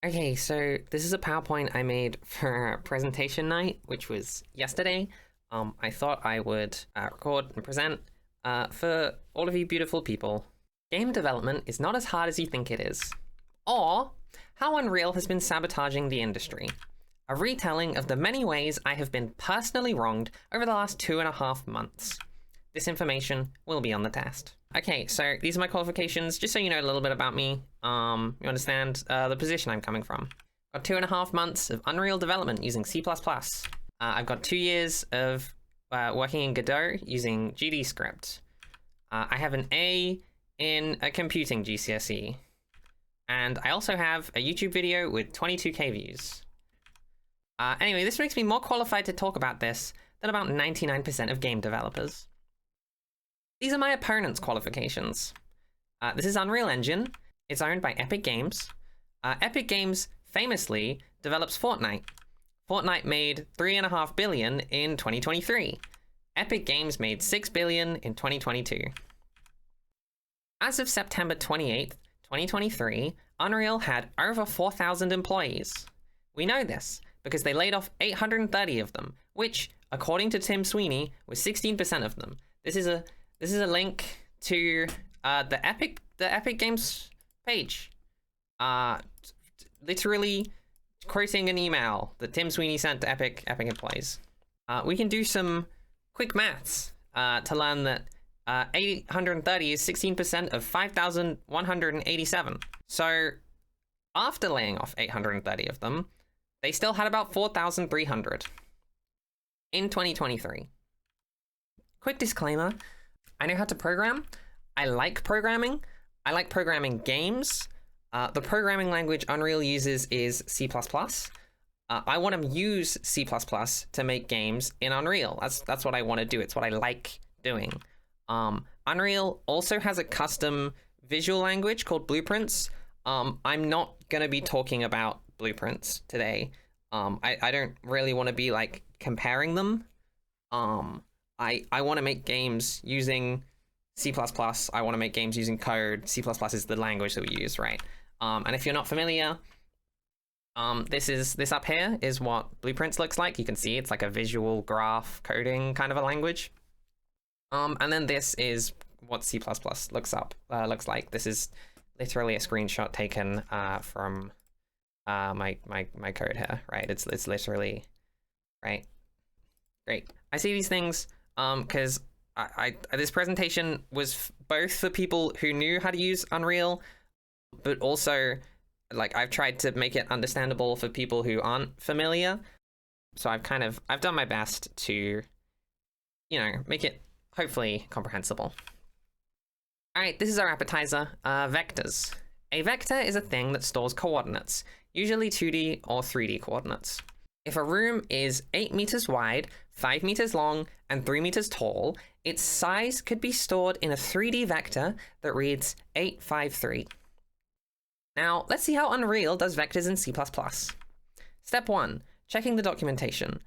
Okay, so this is a PowerPoint I made for presentation night, which was yesterday. I thought I would record and present for all of you beautiful people. Game development is not as hard as you think it is. Or how Unreal has been sabotaging the industry. A retelling of the many ways I have been personally wronged over the last 2.5 months. This information will be on the test. Okay, so these are my qualifications, just so you know a little bit about me. You understand the position I'm coming from. Got 2.5 months of Unreal development using C++. I've got 2 years of working in Godot using GDScript. I have an A in a computing GCSE. And I also have a YouTube video with 22k views. Anyway, this makes me more qualified to talk about this than about 99% of game developers. These are my opponent's qualifications. This is Unreal Engine. It's owned by Epic Games. Epic Games famously develops Fortnite. Fortnite made $3.5 billion in 2023. Epic Games made $6 billion in 2022. As of September 28th, 2023, Unreal had over 4,000 employees. We know this because they laid off 830 of them, which, according to Tim Sweeney, was 16% of them. This is a link to the Epic Games page. Literally quoting an email that Tim Sweeney sent to Epic employees. We can do some quick maths to learn that 830 is 16% of 5,187. So after laying off 830 of them, they still had about 4,300 in 2023. Quick disclaimer, I know how to program. I like programming. I like programming games. The programming language Unreal uses is C++. I want to use C++ to make games in Unreal. That's what I want to do. It's what I like doing. Unreal also has a custom visual language called Blueprints. I'm not going to be talking about Blueprints today. I don't really want to be like comparing them. I want to make games using C++. I want to make games using code. C++ is the language that we use, right? And if you're not familiar, this up here is what Blueprints looks like. You can see it's like a visual graph coding kind of a language. And then this is what C++ looks like. This is literally a screenshot taken from my code here, right? It's literally, right? Great. I see these things because this presentation was both for people who knew how to use Unreal, but also like I've tried to make it understandable for people who aren't familiar. So I've done my best to, make it hopefully comprehensible. All right, this is our appetizer, vectors. A vector is a thing that stores coordinates, usually 2D or 3D coordinates. If a room is 8 meters wide, 5 meters long, and 3 meters tall, its size could be stored in a 3D vector that reads 853. Now, let's see how Unreal does vectors in C++. Step 1, checking the documentation.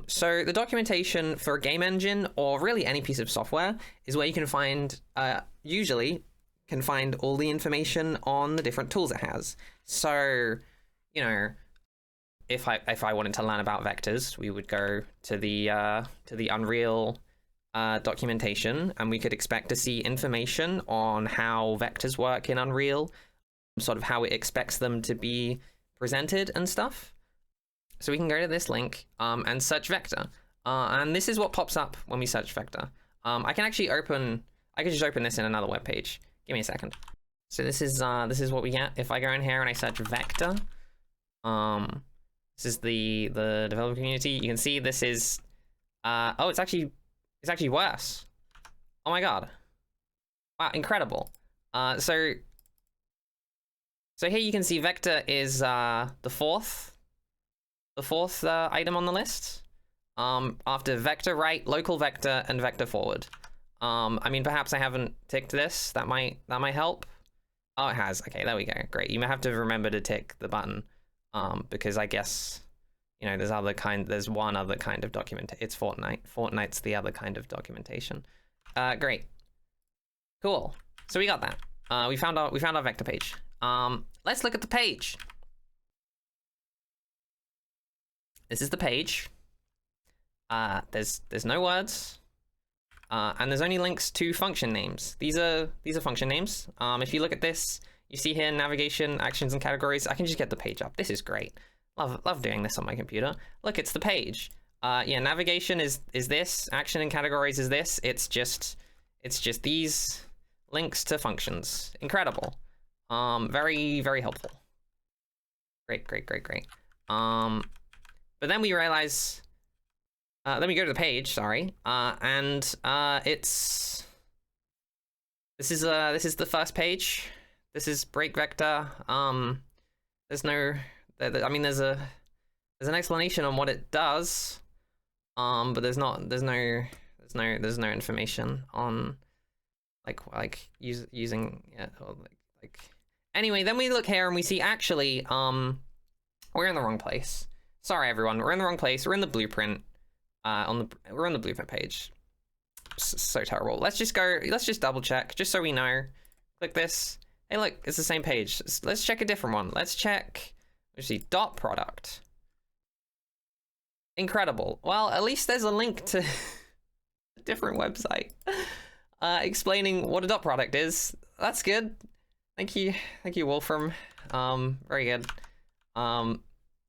So the documentation for a game engine, or really any piece of software, is where you can find, usually can find all the information on the different tools it has. So, if I wanted to learn about vectors, we would go to the Unreal documentation, and we could expect to see information on how vectors work in Unreal, sort of how it expects them to be presented and stuff. So we can go to this link and search vector, and this is what pops up when we search vector. I can just open this in another web page. Give me a second. So this is what we get if I go in here and I search vector. This is the developer community. You can see this is oh, it's actually worse. Oh my god. Wow, incredible. So here you can see vector is the fourth item on the list. After vector right, local vector, and vector forward. I mean, perhaps I haven't ticked this. That might help. Oh, it has. Okay, there we go. Great. You may have to remember to tick the button. Because I guess, there's one other kind of documentation. It's Fortnite. Fortnite's the other kind of documentation. Great. Cool. So we got that. We found our vector page. Let's look at the page. This is the page. There's no words. And there's only links to function names. These are function names. If you look at this, you see here navigation, actions, and categories. I can just get the page up. This is great. Love doing this on my computer. Look, it's the page. Yeah, navigation is this. Action and categories is this. It's just these links to functions. Incredible. Very, very helpful. Great. But then we realize. Let me go to the page. Sorry. And this is the first page. This is break vector. There's no. I mean, there's an explanation on what it does. But there's no information on using it or like. Anyway, then we look here and we see actually we're in the wrong place. Sorry everyone, we're in the wrong place. We're in the blueprint. We're on the blueprint page. So terrible. Let's just double check just so we know. Click this. Hey look, it's the same page. Let's check a different one. Let's check. Let's see, dot product. Incredible. Well, at least there's a link to a different website explaining what a dot product is. That's good. Thank you, Wolfram. Very good.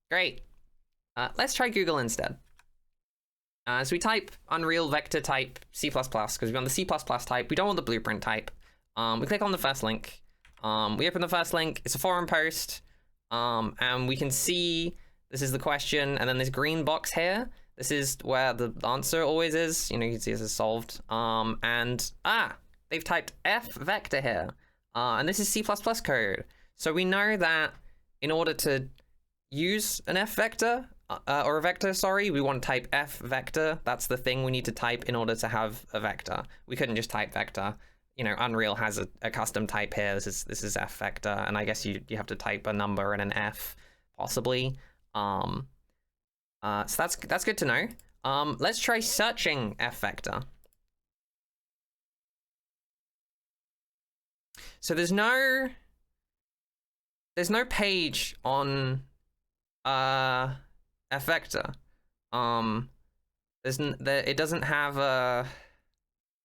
Great. Let's try Google instead. So we type Unreal Vector type C++ because we want the C++ type. We don't want the blueprint type. We click on the first link. We open the first link. It's a forum post. And we can see this is the question, and then this green box here. This is where the answer always is. You know, you can see this is solved. They've typed F vector here. And this is C++ code. So we know that in order to use an F vector, or a vector, sorry, we want to type F vector. That's the thing we need to type in order to have a vector. We couldn't just type vector. You know, Unreal has a custom type here. This is F vector, and I guess you have to type a number and an F, possibly. So that's good to know. Let's try searching F vector. So there's no page on F vector. It doesn't have a.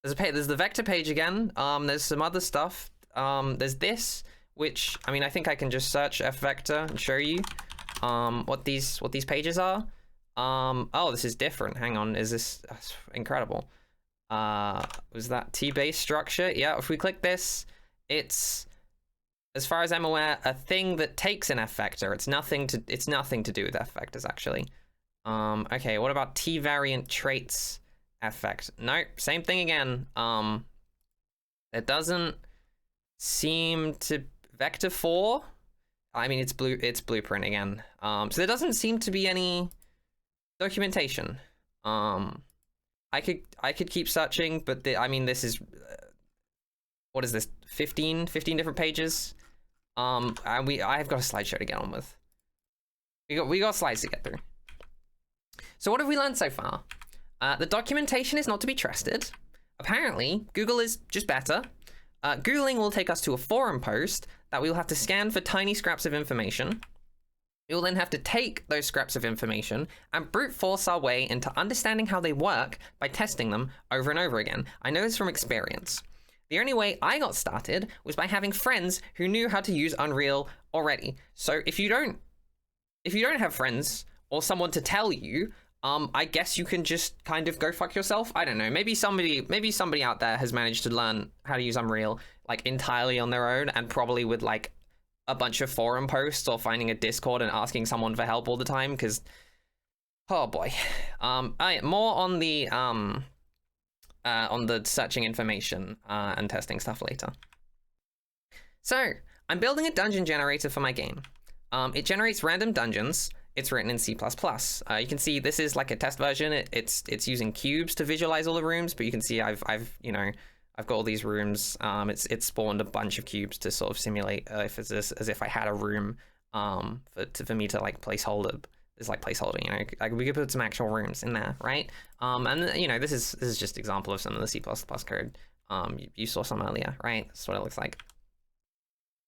There's the vector page again. There's some other stuff. There's this, which I mean, I think I can just search F vector and show you what these pages are. Oh, this is different. Hang on, is this incredible? Was that T-base structure? Yeah. If we click this, it's, as far as I'm aware, a thing that takes an F vector. It's nothing to do with F vectors actually. Okay, what about T variant traits F vector? Nope, same thing again. It doesn't seem to vector 4. I mean, it's blueprint again. So there doesn't seem to be any documentation. I could keep searching, but I mean, this is what is this? 15 different pages. And I've got a slideshow to get on with. We got slides to get through. So what have we learned so far? The documentation is not to be trusted. Apparently, Google is just better. Googling will take us to a forum post that we will have to scan for tiny scraps of information. We will then have to take those scraps of information and brute force our way into understanding how they work by testing them over and over again. I know this from experience. The only way I got started was by having friends who knew how to use Unreal already. So if you don't have friends or someone to tell you, I guess you can just kind of go fuck yourself. I don't know. Maybe somebody out there has managed to learn how to use Unreal like entirely on their own, and probably with like a bunch of forum posts or finding a Discord and asking someone for help all the time. Because, oh boy, more on the searching information and testing stuff later. So I'm building a dungeon generator for my game. It generates random dungeons. It's written in C++. You can see this is like a test version. It's using cubes to visualize all the rooms, but you can see I've got all these rooms. It's spawned a bunch of cubes to sort of simulate as if I had a room for me to like placeholder. It's like placeholder, you know, like we could put some actual rooms in there, right? And you know, this is just an example of some of the C++ code. You saw some earlier, right? That's what it looks like.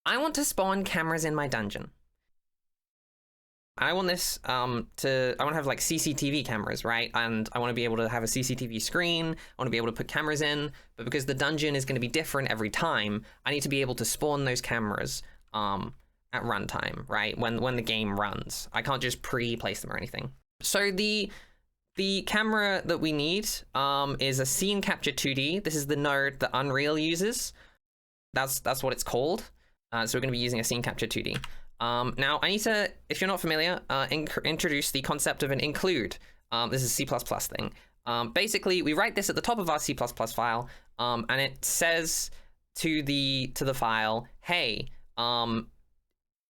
I want to spawn cameras in my dungeon. I want this I want to have like CCTV cameras, right? And I want to be able to have a CCTV screen. I want to be able to put cameras in, but because the dungeon is going to be different every time, I need to be able to spawn those cameras at runtime, right? When the game runs. I can't just pre-place them or anything. So the camera that we need is a scene capture 2D. This is the node that Unreal uses. That's what it's called. So we're going to be using a scene capture 2D. Now I need to, if you're not familiar, introduce the concept of an include. This is a C++ thing. Basically, we write this at the top of our C++ file, and it says to the file, hey,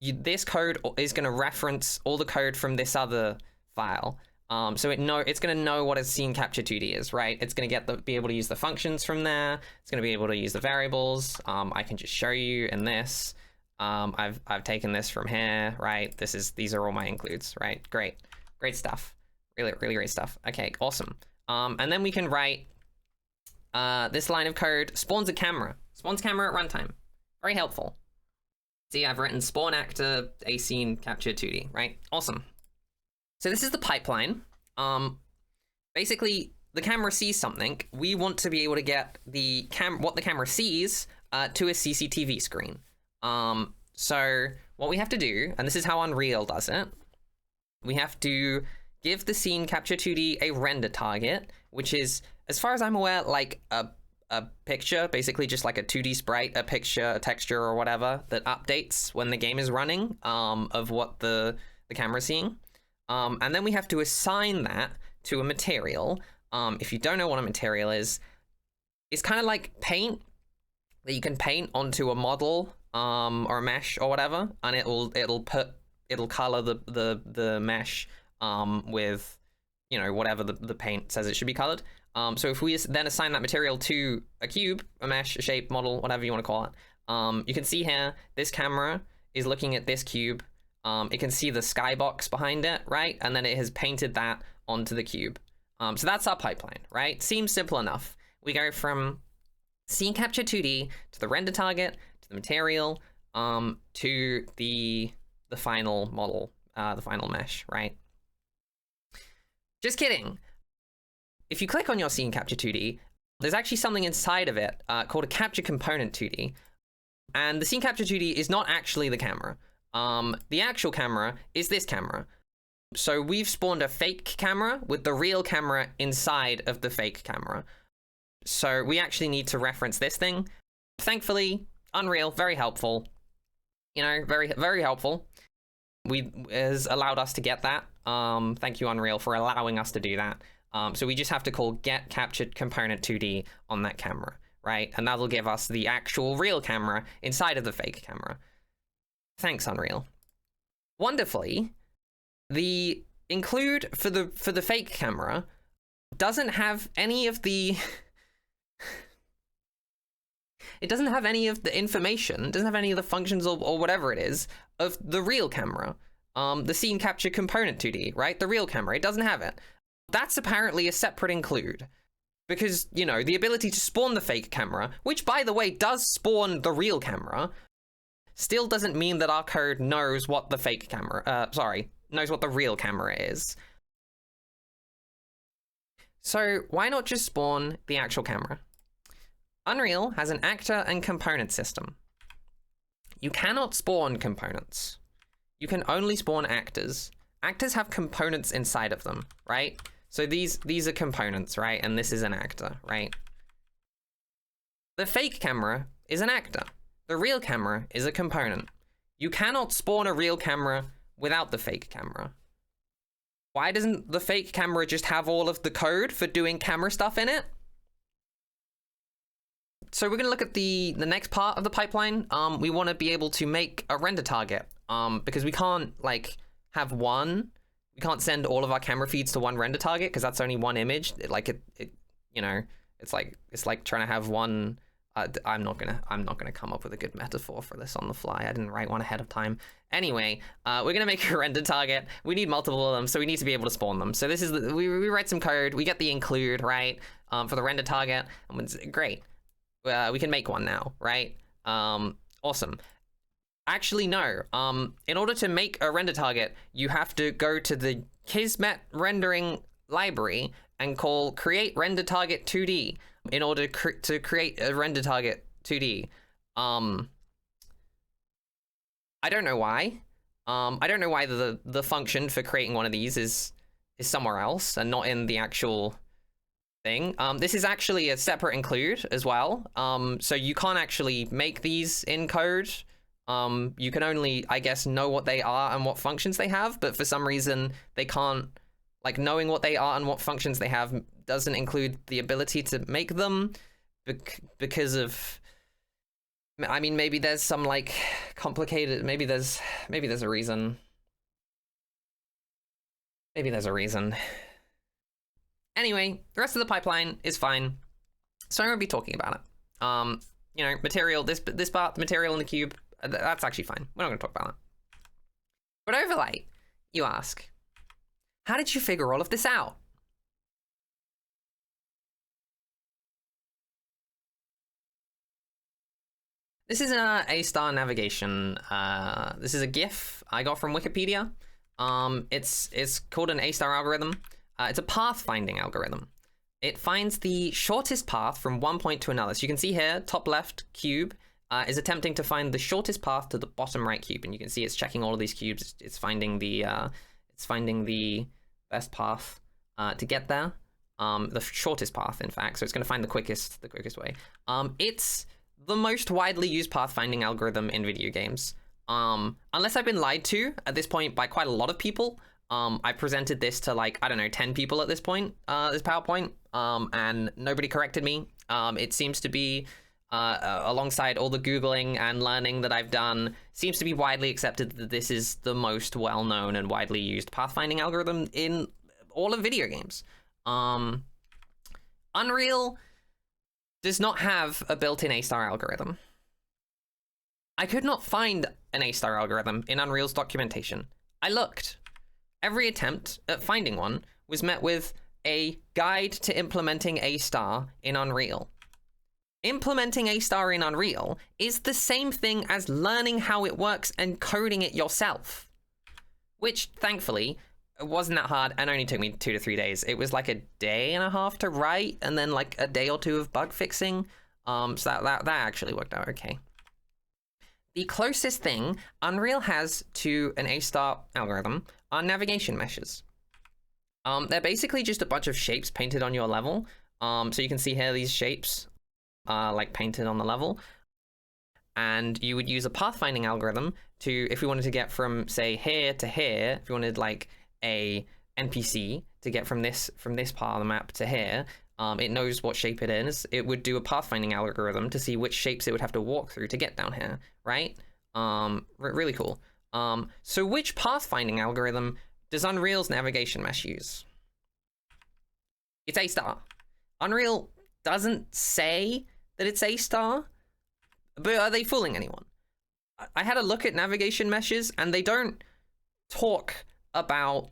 this code is going to reference all the code from this other file. So it's going to know what a scene capture 2D is, right? It's going to be able to use the functions from there. It's going to be able to use the variables. I can just show you in this. I've taken this from here, right? These are all my includes, right? Great stuff. Really great stuff. Okay, awesome. And then we can write this line of code spawns camera at runtime. Very helpful. See, I've written spawn actor a scene capture 2D, right? Awesome. So this is the pipeline. Basically, the camera sees something. We want to be able to get what the camera sees to a CCTV screen. So what we have to do, and this is how Unreal does it, we have to give the scene capture 2D a render target, which is, as far as I'm aware, like a picture, basically just like a 2D sprite, a picture, a texture, or whatever that updates when the game is running of what the camera's seeing. And then we have to assign that to a material. If you don't know what a material is, it's kind of like paint that you can paint onto a model or a mesh or whatever, and it'll color the mesh with, you know, whatever the paint says it should be colored. So if we then assign that material to a cube, a mesh, a shape, model, whatever you want to call it, you can see here this camera is looking at this cube. It can see the skybox behind it, right? And then it has painted that onto the cube. So that's our pipeline, right? Seems simple enough. We go from scene capture 2D to the render target, to the material, to the final model, the final mesh, right? Just kidding. If you click on your scene capture 2D, there's actually something inside of it called a capture component 2D. And the scene capture 2D is not actually the camera. The actual camera is this camera. So we've spawned a fake camera with the real camera inside of the fake camera. So we actually need to reference this thing. Thankfully, Unreal, very helpful. You know, very, very helpful. Has allowed us to get that. Thank you, Unreal, for allowing us to do that. So we just have to call get captured component 2D on that camera, right? And that'll give us the actual real camera inside of the fake camera. Thanks, Unreal. Wonderfully, the include for the fake camera doesn't have any of the it doesn't have any of the information, doesn't have any of the functions or whatever it is of the real camera. The scene capture component 2D, right? The real camera, it doesn't have it. That's apparently a separate include. Because, you know, the ability to spawn the fake camera, which by the way does spawn the real camera, still doesn't mean that our code knows what the fake camera, knows what the real camera is. So why not just spawn the actual camera? Unreal has an actor and component system. You cannot spawn components. You can only spawn actors. Actors have components inside of them, right? So these are components, right? And this is an actor, right? The fake camera is an actor. The real camera is a component. You cannot spawn a real camera without the fake camera. Why doesn't the fake camera just have all of the code for doing camera stuff in it? So we're going to look at the next part of the pipeline. We want to be able to make a render target because we can't like have one. We can't send all of our camera feeds to one render target because that's only one image. You know, it's like trying to have one. I'm not gonna come up with a good metaphor for this on the fly. I didn't write one ahead of time. Anyway, we're gonna make a render target. We need multiple of them, so we need to be able to spawn them. So this is we write some code. We get the include right for the render target. And it's great. We can make one now, right? Awesome. Actually, no. In order to make a render target, you have to go to the Kismet rendering library and call create render target 2D in order to create a render target 2D. I don't know why. I don't know why the function for creating one of these is somewhere else and not in the actual thing. This is actually a separate include as well. So you can't actually make these in code. You can only, I guess, know what they are and what functions they have, but for some reason they can't, like, knowing what they are and what functions they have doesn't include the ability to make them because of, I mean, maybe there's some, like, complicated, maybe there's a reason. Maybe there's a reason. Anyway, the rest of the pipeline is fine, so I won't be talking about it. You know, material, this part, the material in the cube, that's actually fine. We're not going to talk about that. But overlay, you ask, how did you figure all of this out? This is an A-star navigation. This is a GIF I got from Wikipedia. It's called an A-star algorithm. It's a pathfinding algorithm. It finds the shortest path from one point to another. So you can see here, top left cube is attempting to find the shortest path to the bottom right cube, and you can see it's checking all of these cubes. It's finding the best path to get there, the shortest path, in fact. So it's going to find the quickest way. It's the most widely used pathfinding algorithm in video games. Unless I've been lied to at this point by quite a lot of people. I presented this to, like, I don't know, 10 people at this point, this PowerPoint, and nobody corrected me. It seems to be, alongside all the Googling and learning that I've done, seems to be widely accepted that this is the most well-known and widely used pathfinding algorithm in all of video games. Unreal does not have a built-in A-star algorithm. I could not find an A-star algorithm in Unreal's documentation. I looked. Every attempt at finding one was met with a guide to implementing A-star in Unreal. Implementing A-star in Unreal is the same thing as learning how it works and coding it yourself, which, thankfully, wasn't that hard and only took me 2 to 3 days. It was like a day and a half to write and then like a day or 2 of bug fixing. So that actually worked out okay. The closest thing Unreal has to an A-star algorithm are navigation meshes. They're basically just a bunch of shapes painted on your level. So you can see here these shapes like painted on the level. And you would use a pathfinding algorithm to, if you wanted to get from, say, here to here, if you wanted like a NPC to get from this part of the map to here, it knows what shape it is. It would do a pathfinding algorithm to see which shapes it would have to walk through to get down here, right? Really cool. So which pathfinding algorithm does Unreal's navigation mesh use? It's A-star. Unreal doesn't say that it's A-star, but are they fooling anyone? I had a look at navigation meshes and they don't talk about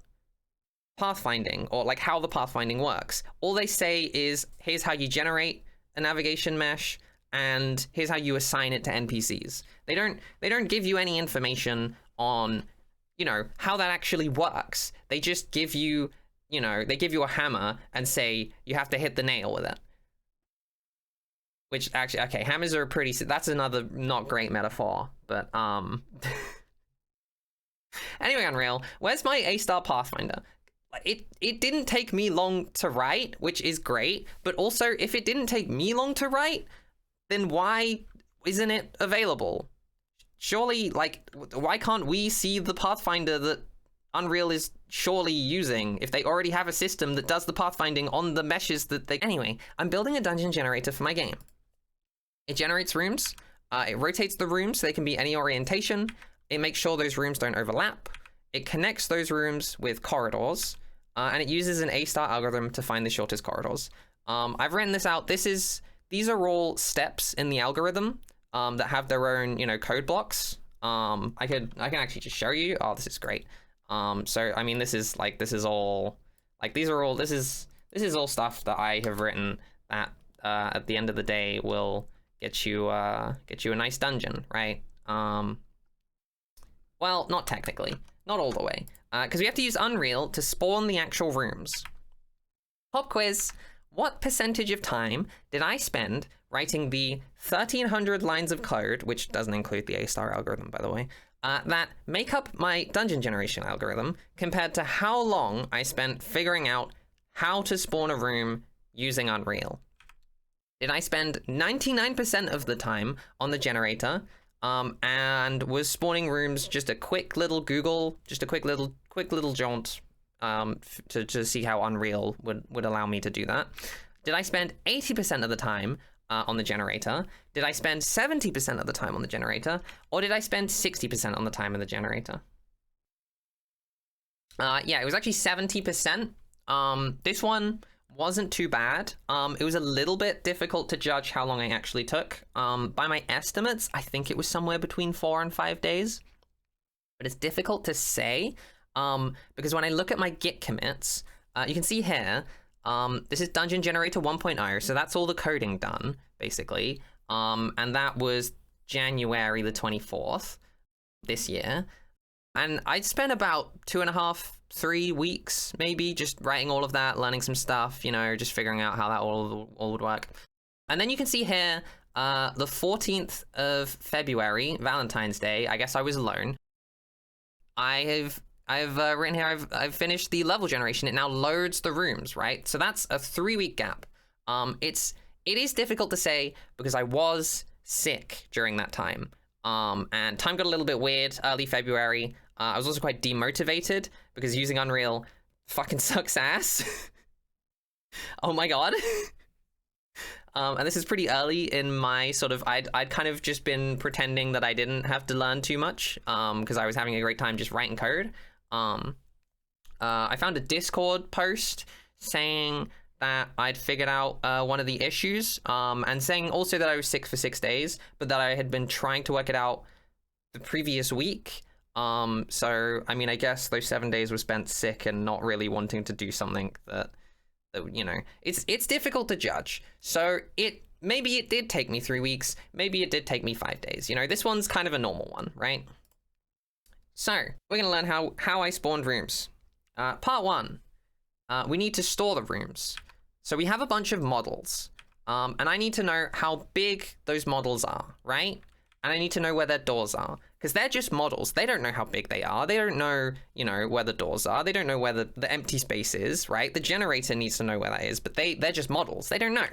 pathfinding or like how the pathfinding works. All they say is, here's how you generate a navigation mesh and here's how you assign it to NPCs. They don't give you any information on, you know, how that actually works. They just give you, you know, they give you a hammer and say you have to hit the nail with it. Which actually, okay, hammers are pretty, that's another not great metaphor, but anyway, Unreal, where's my A-star Pathfinder? It didn't take me long to write, which is great, but also if it didn't take me long to write, then why isn't it available? Surely, like, why can't we see the Pathfinder that Unreal is surely using if they already have a system that does the pathfinding on the meshes that they... Anyway, I'm building a dungeon generator for my game. It generates rooms, it rotates the rooms so they can be any orientation, it makes sure those rooms don't overlap, it connects those rooms with corridors, and it uses an A-star algorithm to find the shortest corridors. I've written this out. These are all steps in the algorithm that have their own, you know, code blocks. I can actually just show you. Oh, this is great. So I mean, this is all stuff that I have written that at the end of the day will get you a nice dungeon, right? Well, not technically. Not all the way. Because we have to use Unreal to spawn the actual rooms. Pop quiz. What percentage of time did I spend writing the 1,300 lines of code, which doesn't include the A-star algorithm, by the way, that make up my dungeon generation algorithm, compared to how long I spent figuring out how to spawn a room using Unreal? Did I spend 99% of the time on the generator, and was spawning rooms just a quick little Google, just a quick little jaunt, to see how Unreal would allow me to do that? Did I spend 80% of the time on the generator? Did I spend 70% of the time on the generator? Or did I spend 60% on the time on the generator? Yeah, it was actually 70%. This one wasn't too bad. It was a little bit difficult to judge how long I actually took. By my estimates, I think it was somewhere between 4 and 5 days. But it's difficult to say, because when I look at my Git commits, you can see here, this is Dungeon Generator 1.0, so that's all the coding done, basically. And that was January the 24th this year. And I'd spent about 2.5, 3 weeks, maybe, just writing all of that, learning some stuff, you know, just figuring out how that all would work. And then you can see here, the 14th of February, Valentine's Day, I guess I was alone. I've written here, I've finished the level generation. It now loads the rooms, right? So that's a 3-week gap. It is difficult to say because I was sick during that time. And time got a little bit weird early February. I was also quite demotivated because using Unreal fucking sucks ass. Oh my god. And this is pretty early in my sort of, I'd kind of just been pretending that I didn't have to learn too much, because I was having a great time just writing code. I found a Discord post saying that I'd figured out one of the issues, and saying also that I was sick for 6 days, but that I had been trying to work it out the previous week. So, I mean, I guess those 7 days were spent sick and not really wanting to do something that you know, it's difficult to judge. So maybe it did take me 3 weeks, maybe it did take me 5 days. You know, this one's kind of a normal one, right? So we're gonna learn how I spawned rooms. Part 1, we need to store the rooms. So we have a bunch of models, and I need to know how big those models are, right? And I need to know where their doors are, because they're just models. They don't know how big they are. They don't know, you know, where the doors are. They don't know where the empty space is, right? The generator needs to know where that is, but they're just models. They don't know.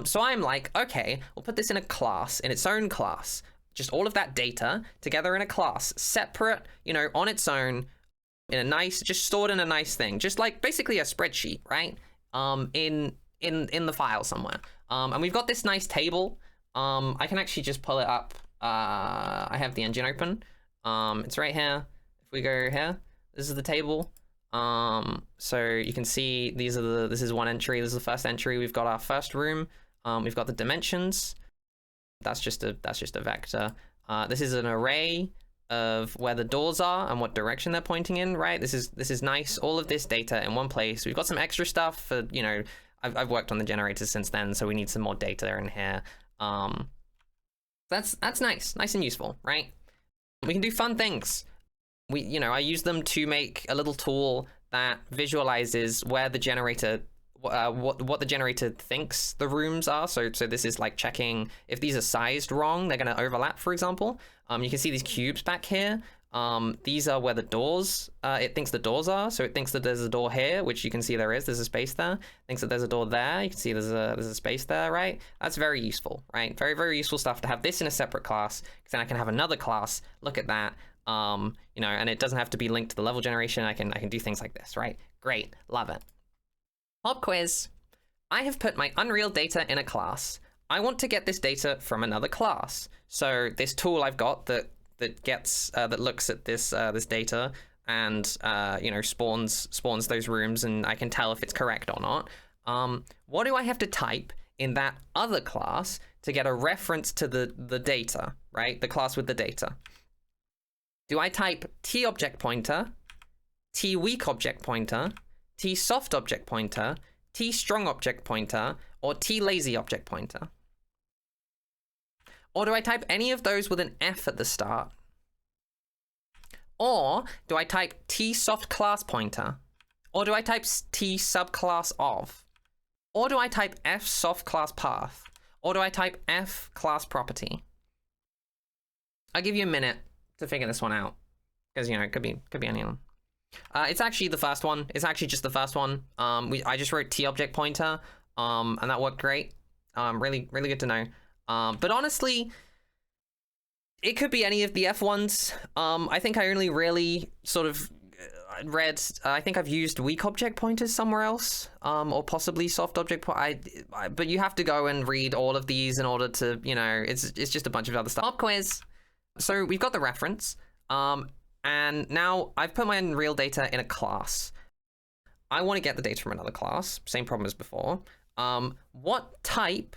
So I'm like, okay, we'll put this in a class, in its own class. Just all of that data together in a class, separate, you know, on its own, in a nice, just stored in a nice thing, just like basically a spreadsheet, right? In the file somewhere. And we've got this nice table. I can actually just pull it up. I have the engine open. It's right here. If we go here, this is the table. So you can see this is one entry. This is the first entry. We've got our first room. We've got the dimensions. That's just a vector. This is an array of where the doors are and what direction they're pointing in, right? This is nice. All of this data in one place. We've got some extra stuff for, you know, I've worked on the generators since then, so we need some more data in here. That's nice and useful, right? We can do fun things. I use them to make a little tool that visualizes where the generator, what the generator thinks the rooms are. So this is like checking if these are sized wrong, they're going to overlap, for example. You can see these cubes back here. These are where the doors, it thinks the doors are. So it thinks that there's a door here, which you can see there's a space there. It thinks that there's a door there. You can see there's a space there, right? That's very useful, right? Very, very useful stuff to have this in a separate class, because then I can have another class look at that, and it doesn't have to be linked to the level generation. I can do things like this, right? Great, love it. Pop quiz. I have put my Unreal data in a class. I want to get this data from another class. So this tool I've got that looks at this data and spawns those rooms, and I can tell if it's correct or not. What do I have to type in that other class to get a reference to the data, right? The class with the data. Do I type T object pointer, T weak object pointer, T soft object pointer, T strong object pointer, or T lazy object pointer? Or do I type any of those with an F at the start? Or do I type t soft class pointer? Or do I type t subclass of? Or do I type f soft class path? Or do I type f class property? I'll give you a minute to figure this one out, because you know it could be any of them. It's actually the first one. It's actually just the first one. I just wrote t object pointer, and that worked great. Really good to know. But honestly, it could be any of the F ones. I think I only really sort of read. I think I've used weak object pointers somewhere else, or possibly soft object but you have to go and read all of these in order to, you know, it's just a bunch of other stuff. Pop quiz. So we've got the reference. And now I've put my Unreal data in a class. I want to get the data from another class. Same problem as before. What type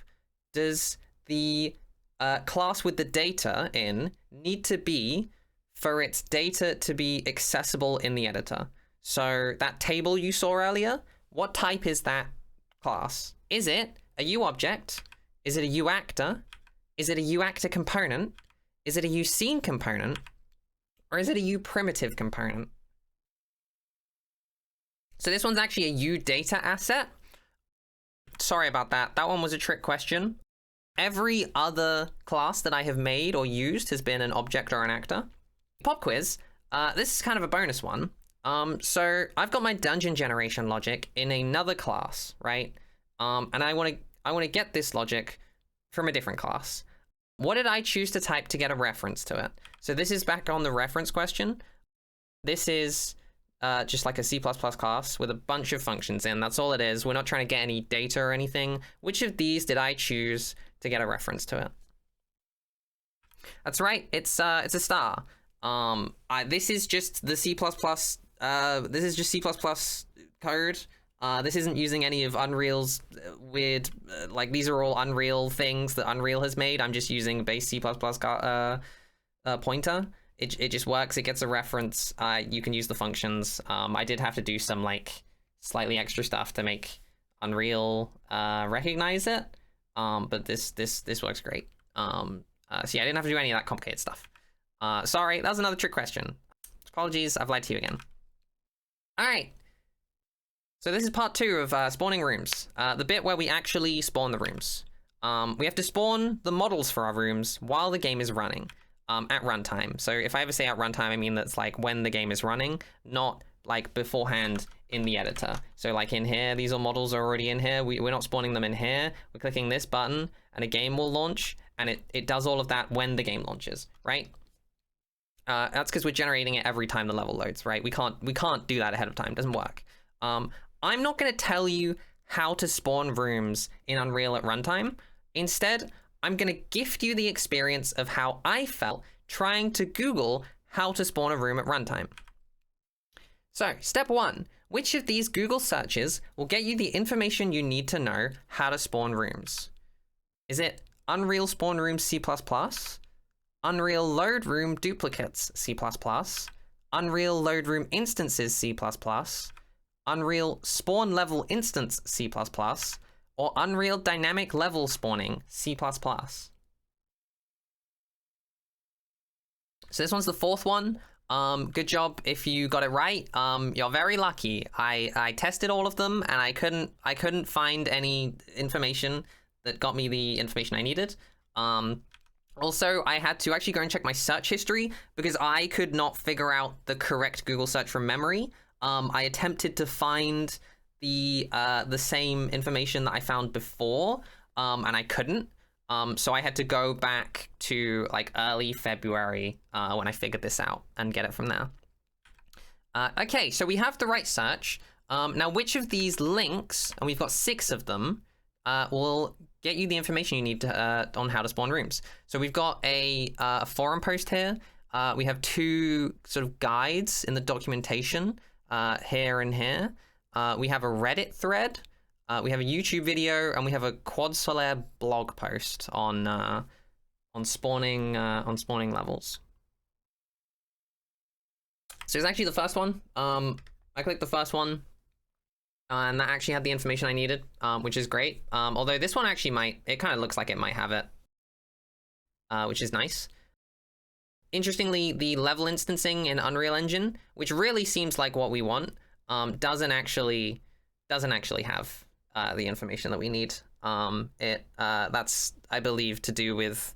does the class with the data in need to be for its data to be accessible in the editor? So that table you saw earlier, what type is that class? Is it a UObject? Is it a UActor? Is it a UActor component? Is it a UScene component? Or is it a UPrimitive component? So this one's actually a UData asset. Sorry about that. That one was a trick question. Every other class that I have made or used has been an object or an actor. Pop quiz. This is kind of a bonus one. So I've got my dungeon generation logic in another class, right? And I want to get this logic from a different class. What did I choose to type to get a reference to it? So this is back on the reference question. This is just like a C++ class with a bunch of functions in. That's all it is. We're not trying to get any data or anything. Which of these did I choose to get a reference to it? That's right. It's a star. This is just the C++. This is just C++ code. This isn't using any of Unreal's weird, like these are all Unreal things that Unreal has made. I'm just using base C++ pointer. It just works. It gets a reference. You can use the functions. I did have to do some like slightly extra stuff to make Unreal recognize it. But this works great. So yeah, I didn't have to do any of that complicated stuff. Sorry, that was another trick question. Apologies, I've lied to you again. All right. So this is part 2 of spawning rooms, the bit where we actually spawn the rooms. We have to spawn the models for our rooms while the game is running, at runtime. So if I ever say at runtime, I mean that's like when the game is running, not like beforehand in the editor. So like in here, these are models are already in here. We're not spawning them in here. We're clicking this button and a game will launch, and it does all of that when the game launches, right? That's because we're generating it every time the level loads, right? We can't do that ahead of time. It doesn't work. I'm not going to tell you how to spawn rooms in Unreal at runtime. Instead, I'm going to gift you the experience of how I felt trying to Google how to spawn a room at runtime. So, step 1. Which of these Google searches will get you the information you need to know how to spawn rooms? Is it Unreal Spawn Room C++? Unreal Load Room Duplicates C++? Unreal Load Room Instances C++? Unreal Spawn Level Instance C++, or Unreal Dynamic Level Spawning C++. So this one's the 4th one. Good job if you got it right. You're very lucky. I tested all of them and I couldn't find any information that got me the information I needed. Also, I had to actually go and check my search history because I could not figure out the correct Google search from memory. I attempted to find the same information that I found before, and I couldn't. So I had to go back to like early February when I figured this out and get it from there. Okay, so we have the right search. Now, which of these links, and we've got 6 of them, will get you the information you need to, on how to spawn rooms. So we've got a forum post here. We have 2 sort of guides in the documentation. Here and here. We have a Reddit thread, we have a YouTube video, and we have a Quad Solaire blog post on spawning levels. So it's actually the first one. I clicked the first one, and that actually had the information I needed, which is great. Although this one actually it kind of looks like it might have it, which is nice. Interestingly, the level instancing in Unreal Engine, which really seems like what we want, doesn't actually have the information that we need. That's, I believe, to do with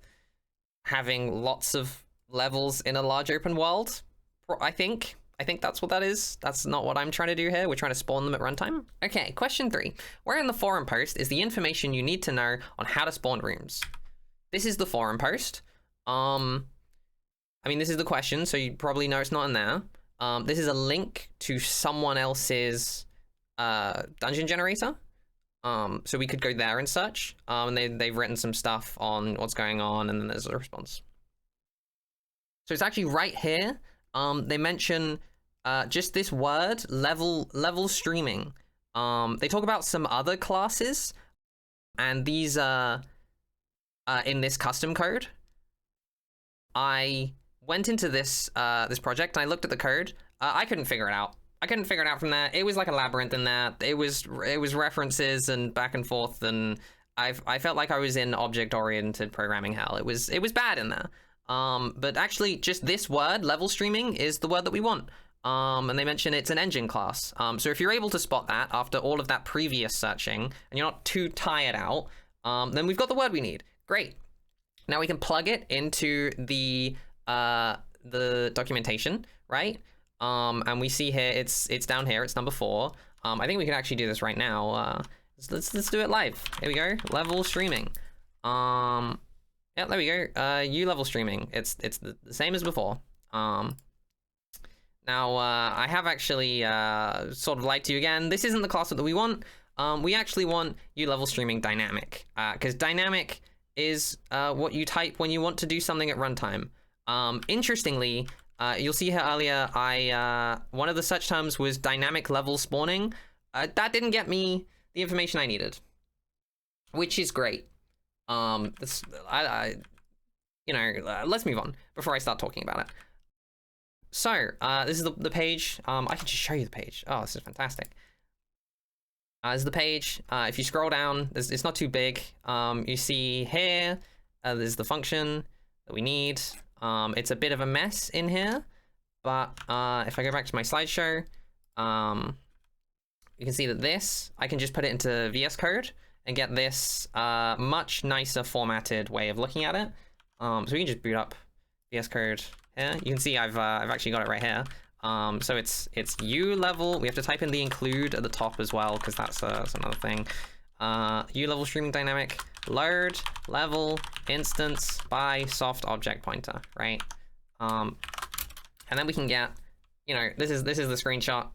having lots of levels in a large open world. I think that's what that is. That's not what I'm trying to do here. We're trying to spawn them at runtime. Okay, question 3. Where in the forum post is the information you need to know on how to spawn rooms? This is the forum post. I mean, this is the question, so you probably know it's not in there. This is a link to someone else's dungeon generator. So we could go there and search. And they've written some stuff on what's going on, and then there's a response. So it's actually right here. They mention just this word, level streaming. They talk about some other classes, and these are in this custom code. I went into this this project and I looked at the code. I couldn't figure it out. I couldn't figure it out from there. It was like a labyrinth in there. It was references and back and forth, and I felt like I was in object-oriented programming hell. It was bad in there. But actually, just this word, level streaming, is the word that we want. And they mention it's an engine class. So if you're able to spot that after all of that previous searching, and you're not too tired out, then we've got the word we need. Great. Now we can plug it into the documentation, right? And we see here it's down here. It's number 4. I think we can actually do this right now. Let's do it live. Here we go. Level streaming. Yeah, there we go. U-level streaming. It's the same as before. Now I have actually sort of lied to you again. This isn't the class that we want. We actually want U-level streaming dynamic, because dynamic is what you type when you want to do something at runtime. Interestingly, you'll see here earlier, one of the search terms was dynamic level spawning. That didn't get me the information I needed, which is great. Let's move on before I start talking about it. So, this is the page. I can just show you the page. Oh, this is fantastic. This is the page. If you scroll down, it's not too big. You see here, there's the function that we need. It's a bit of a mess in here, but if I go back to my slideshow, you can see that I can just put it into VS Code and get this much nicer formatted way of looking at it. So we can just boot up VS Code here. You can see I've actually got it right here. So it's U-level. We have to type in the include at the top as well, because that's another thing. U-level streaming dynamic load level instance by soft object pointer, right? And then we can get, this is the screenshot.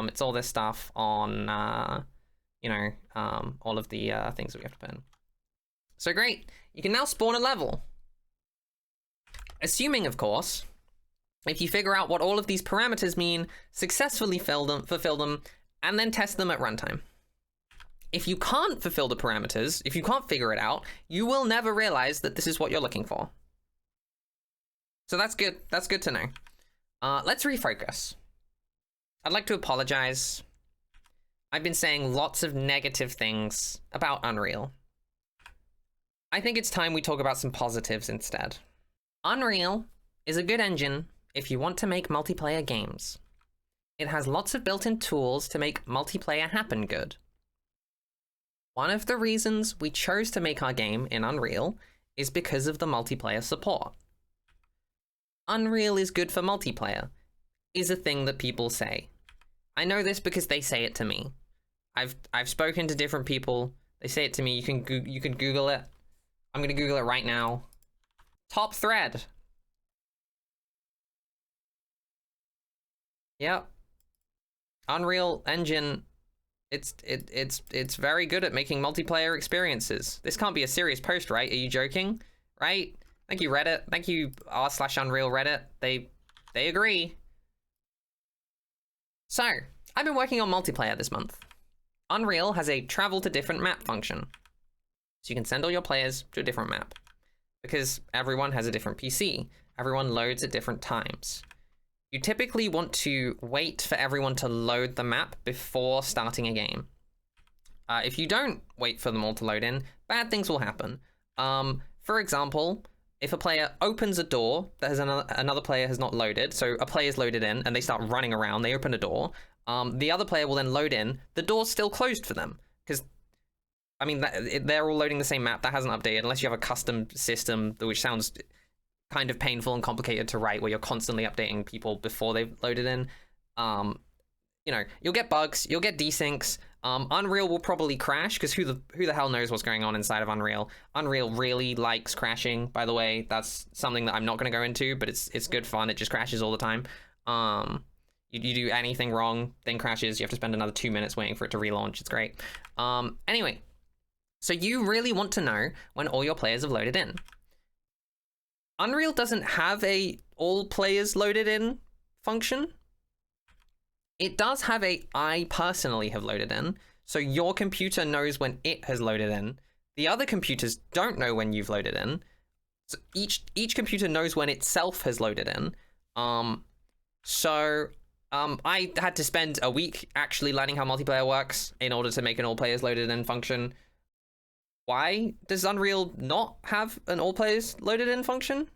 It's all this stuff on all of the things that we have to put in. So great, you can now spawn a level. Assuming, of course, if you figure out what all of these parameters mean, successfully fulfill them, and then test them at runtime. If you can't fulfill the parameters, if you can't figure it out, you will never realize that this is what you're looking for. So that's good. That's good to know. Let's refocus. I'd like to apologize. I've been saying lots of negative things about Unreal. I think it's time we talk about some positives instead. Unreal is a good engine if you want to make multiplayer games. It has lots of built-in tools to make multiplayer happen good. One of the reasons we chose to make our game in Unreal is because of the multiplayer support. Unreal is good for multiplayer, is a thing that people say. I know this because they say it to me. I've spoken to different people. They say it to me. You can Google it. I'm gonna Google it right now. Top thread. Yep. Unreal Engine. It's very good at making multiplayer experiences. This can't be a serious post, right? Are you joking? Right? Thank you, Reddit. Thank you, r/Unreal Reddit. They agree. So, I've been working on multiplayer this month. Unreal has a travel to different map function. So you can send all your players to a different map. Because everyone has a different PC. Everyone loads at different times. You typically want to wait for everyone to load the map before starting a game. If you don't wait for them all to load in, bad things will happen. For example, if a player opens a door that has another player has not loaded, so a player's loaded in and they start running around, they open a door, the other player will then load in, the door's still closed for them. Because, I mean, they're all loading the same map, that hasn't updated, unless you have a custom system, which sounds kind of painful and complicated to write, where you're constantly updating people before they've loaded in. You know, you'll get bugs, you'll get desyncs. Unreal will probably crash, because who the hell knows what's going on inside of Unreal. Unreal really likes crashing, by the way. That's something that I'm not going to go into, but it's good fun. It just crashes all the time. You do anything wrong, thing crashes, you have to spend another 2 minutes waiting for it to relaunch. It's great. Anyway, so you really want to know when all your players have loaded in. Unreal doesn't have a all players loaded in function. It does have a I personally have loaded in, so your computer knows when it has loaded in. The other computers don't know when you've loaded in. So each computer knows when itself has loaded in. I had to spend a week actually learning how multiplayer works in order to make an all players loaded in function. Why does Unreal not have an all players loaded in function?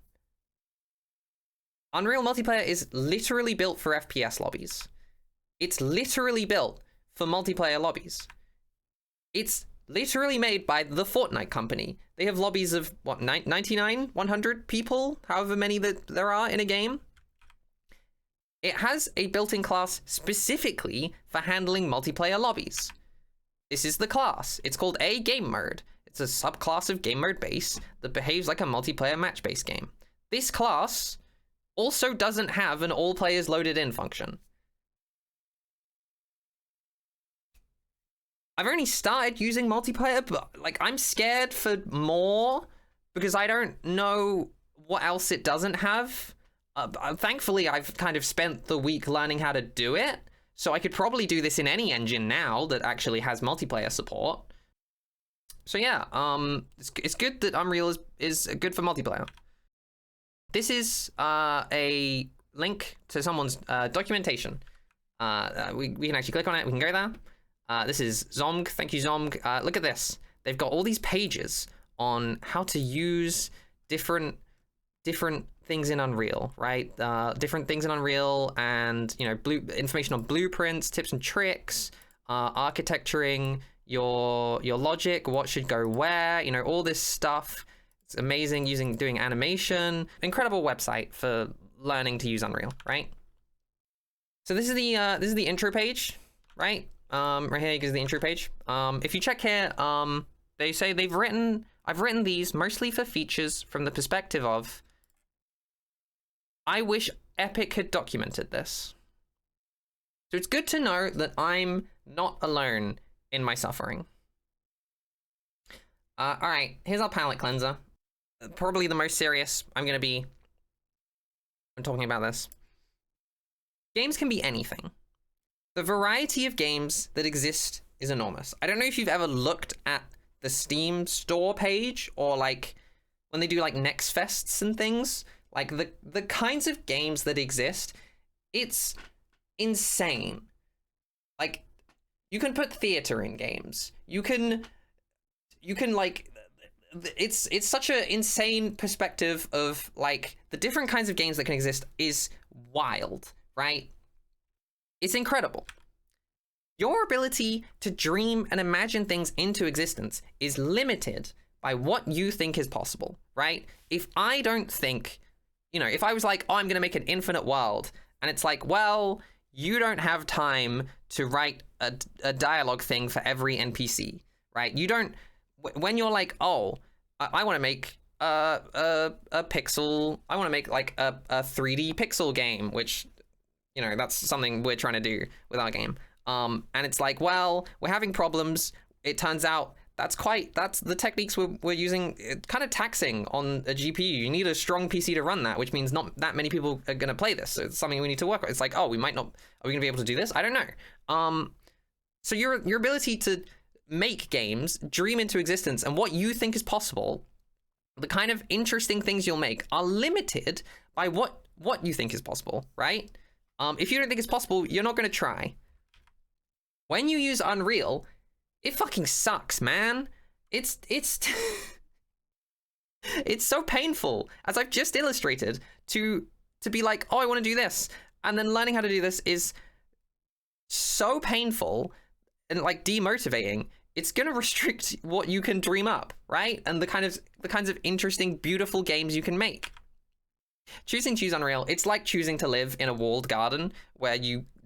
Unreal multiplayer is literally built for FPS lobbies. It's literally built for multiplayer lobbies. It's literally made by the Fortnite company. They have lobbies of, what, 99, 100 people? However many that there are in a game. It has a built-in class specifically for handling multiplayer lobbies. This is the class. It's called a game mode. It's a subclass of game mode base that behaves like a multiplayer match-based game. This class also doesn't have an all players loaded in function. I've only started using multiplayer, but like I'm scared for more because I don't know what else it doesn't have. Thankfully, I've kind of spent the week learning how to do it, so I could probably do this in any engine now that actually has multiplayer support. So yeah, it's good that Unreal is good for multiplayer. This is a link to someone's documentation. We can actually click on it. We can go there. This is Zomg. Thank you, Zomg. Look at this. They've got all these pages on how to use different things in Unreal, right? Different things in Unreal, and you know, information on blueprints, tips and tricks, architecturing your logic, what should go where, you know, all this stuff. It's amazing doing animation. Incredible website for learning to use Unreal, right? So this is the intro page, right? Right here is the intro page. If you check here, they say I've written these mostly for features from the perspective of, I wish Epic had documented this. So it's good to know that I'm not alone in my suffering. All right, here's our palette cleanser. Probably the most serious I'm gonna be when talking about this. Games can be anything. The variety of games that exist is enormous. I don't know if you've ever looked at the Steam store page, or like when they do like Next Fests and things, like the kinds of games that exist, it's insane. Like, you can put theater in games. You can like, it's such an insane perspective of like the different kinds of games that can exist is wild, right? It's incredible. Your ability to dream and imagine things into existence is limited by what you think is possible, right? If I don't think, you know, if I was like, oh, I'm gonna make an infinite world, and it's like, well, you don't have time to write a dialogue thing for every NPC, right? You don't, when you're like, oh, I want to make a pixel, I want to make like a 3D pixel game, which, you know, that's something we're trying to do with our game. And it's like, well, we're having problems. It turns out that's the techniques we're using, kind of taxing on a GPU. You need a strong PC to run that, which means not that many people are going to play this. So it's something we need to work on. It's like, oh, we might not, are we going to be able to do this? I don't know. So your ability to make games, dream into existence, and what you think is possible, the kind of interesting things you'll make are limited by what you think is possible, right? If you don't think it's possible, you're not going to try. When you use Unreal, it fucking sucks, man. It's It's so painful, as I've just illustrated, to be like, oh, I want to do this, and then learning how to do this is so painful and like demotivating. It's gonna restrict what you can dream up, right? And the kinds of interesting, beautiful games you can make. Choose Unreal, it's like choosing to live in a walled garden where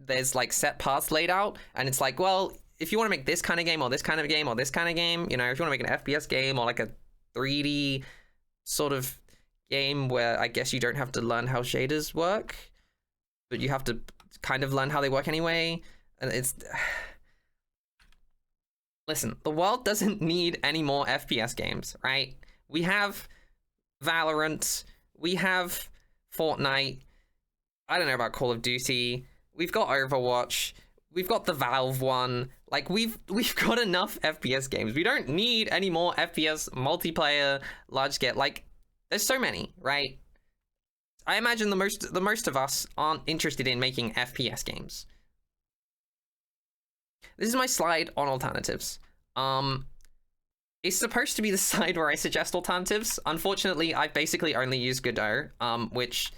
there's like set paths laid out, and it's like, well, if you want to make this kind of game or this kind of game or this kind of game, you know, if you want to make an FPS game or like a 3D sort of game where I guess you don't have to learn how shaders work, but you have to kind of learn how they work anyway. And it's... Listen, the world doesn't need any more FPS games, right? We have Valorant, we have Fortnite, I don't know about Call of Duty, we've got Overwatch, we've got the Valve one, like we've got enough FPS games. We don't need any more FPS multiplayer large scale. Like, there's so many, right? I imagine the most of us aren't interested in making FPS games. This is my slide on alternatives. It's supposed to be the side where I suggest alternatives. Unfortunately, I've basically only used Godot, which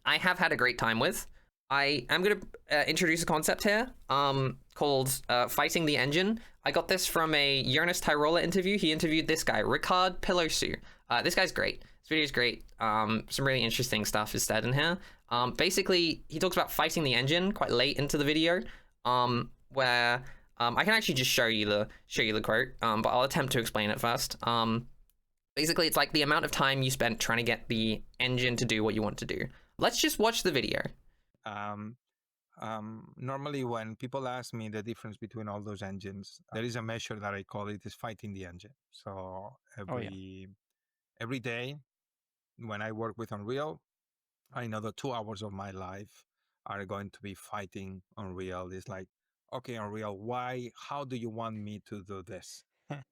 I have had a great time with. I am going to introduce a concept here called Fighting the Engine. I got this from a Jonas Tyrola interview. He interviewed this guy, Ricard Pilosu. This guy's great. This video is great. Some really interesting stuff is said in here. Basically, he talks about fighting the engine quite late into the video, where I can actually just show you the quote, but I'll attempt to explain it first. Basically, it's like the amount of time you spent trying to get the engine to do what you want to do. Let's just watch the video. Normally when people ask me the difference between all those engines, there is a measure that I call it is fighting the engine. So every day when I work with Unreal, I know the 2 hours of my life are going to be fighting Unreal. It's like, okay, Unreal, how do you want me to do this?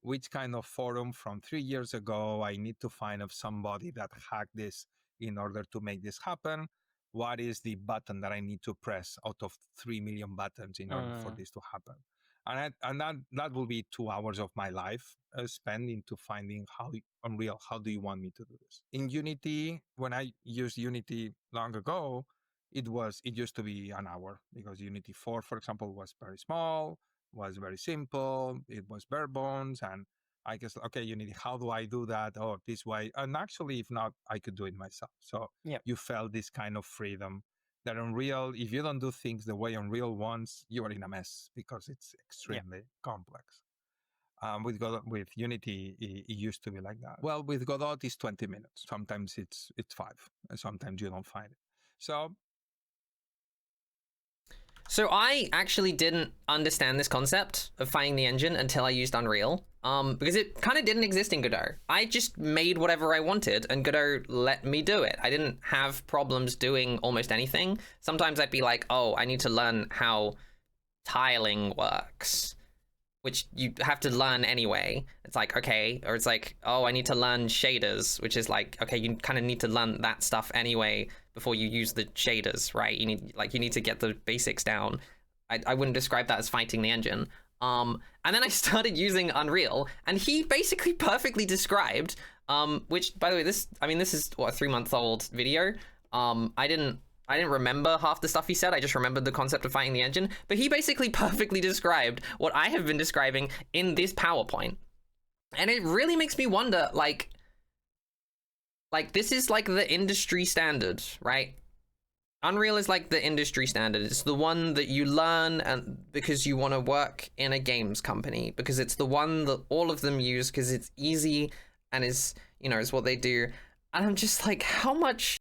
Which kind of forum from 3 years ago I need to find of somebody that hacked this in order to make this happen? What is the button that I need to press out of 3 million buttons in order for this to happen? And that will be 2 hours of my life spent into finding Unreal, how do you want me to do this? In Unity, when I used Unity long ago, it used to be an hour, because Unity 4, for example, was very small, was very simple, it was bare bones, and I guess, okay, Unity, how do I do that? Oh, this way. And actually, if not, I could do it myself. So you felt this kind of freedom that Unreal, if you don't do things the way Unreal wants, you are in a mess because it's extremely complex. With Unity, it used to be like that. Well, with Godot, it's 20 minutes. Sometimes it's 5, and sometimes you don't find it. So I actually didn't understand this concept of fighting the engine until I used Unreal, because it kind of didn't exist in Godot. I just made whatever I wanted, and Godot let me do it. I didn't have problems doing almost anything. Sometimes I'd be like, oh, I need to learn how tiling works, which you have to learn anyway. It's like, okay, or it's like, oh, I need to learn shaders, which is like, okay, you kind of need to learn that stuff anyway before you use the shaders, right? You need to get the basics down. I wouldn't describe that as fighting the engine. And then I started using Unreal, and he basically perfectly described, which, by the way, this is what, a 3-month-old video. I didn't remember half the stuff he said. I just remembered the concept of fighting the engine. But he basically perfectly described what I have been describing in this PowerPoint. And it really makes me wonder, like this is like the industry standard, right? Unreal is like the industry standard. It's the one that you learn and because you want to work in a games company, because it's the one that all of them use because it's easy and is what they do. And I'm just like, how much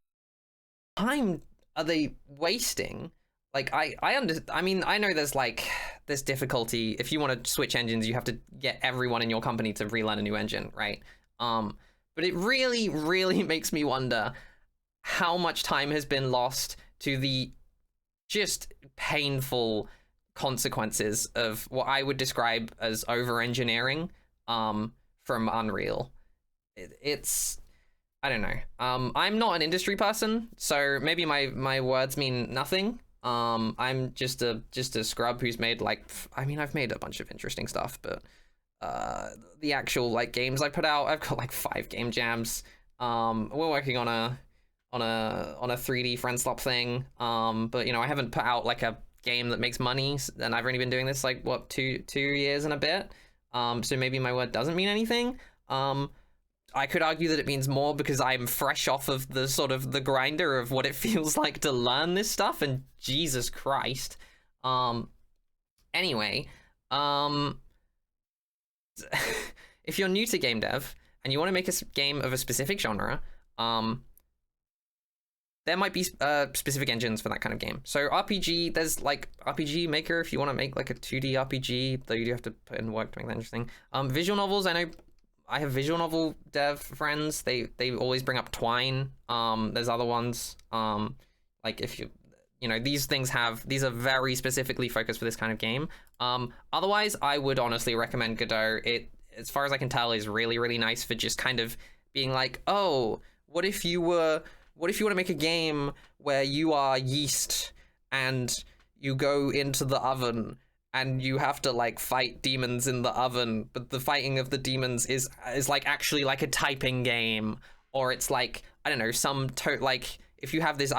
time are they wasting? Like, I know there's difficulty. If you want to switch engines, you have to get everyone in your company to relearn a new engine, right? But it really, really makes me wonder how much time has been lost to the just painful consequences of what I would describe as over-engineering from Unreal. It's I don't know. I'm not an industry person, so maybe my words mean nothing. I'm just a scrub who's made I've made a bunch of interesting stuff, but the actual like games I put out. I've got like 5 game jams. We're working on a 3D friend swap thing. But you know, I haven't put out like a game that makes money, and I've only been doing this like what 2 years and a bit. So maybe my word doesn't mean anything. I could argue that it means more because I'm fresh off of the sort of the grinder of what it feels like to learn this stuff, and Jesus Christ. Anyway, if you're new to game dev and you want to make a game of a specific genre, there might be specific engines for that kind of game. So RPG, there's like RPG Maker if you want to make like a 2D RPG, though you do have to put in work to make that interesting. Visual novels, I know I have visual novel dev friends. They always bring up Twine. There's other ones. Like if you know, these are very specifically focused for this kind of game. Otherwise, I would honestly recommend Godot. It, as far as I can tell, is really, really nice for just kind of being like, oh, what if you want to make a game where you are yeast and you go into the oven and you have to like fight demons in the oven, but the fighting of the demons is like actually like a typing game, or it's like, I don't know, like if you have this,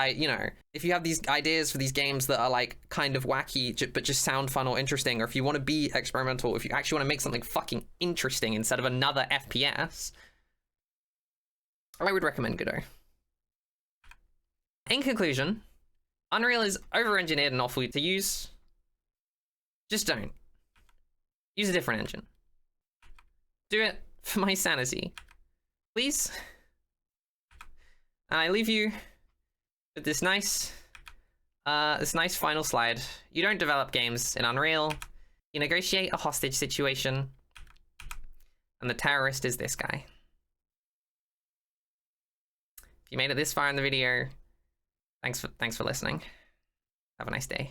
if you have these ideas for these games that are like kind of wacky but just sound fun or interesting, or if you want to be experimental, if you actually want to make something fucking interesting instead of another FPS, I would recommend Godot. In conclusion, Unreal is over-engineered and awful to use. Just don't. Use a different engine. Do it for my sanity, please. And I leave you with this nice final slide. You don't develop games in Unreal. You negotiate a hostage situation, and the terrorist is this guy. If you made it this far in the video, thanks for listening. Have a nice day.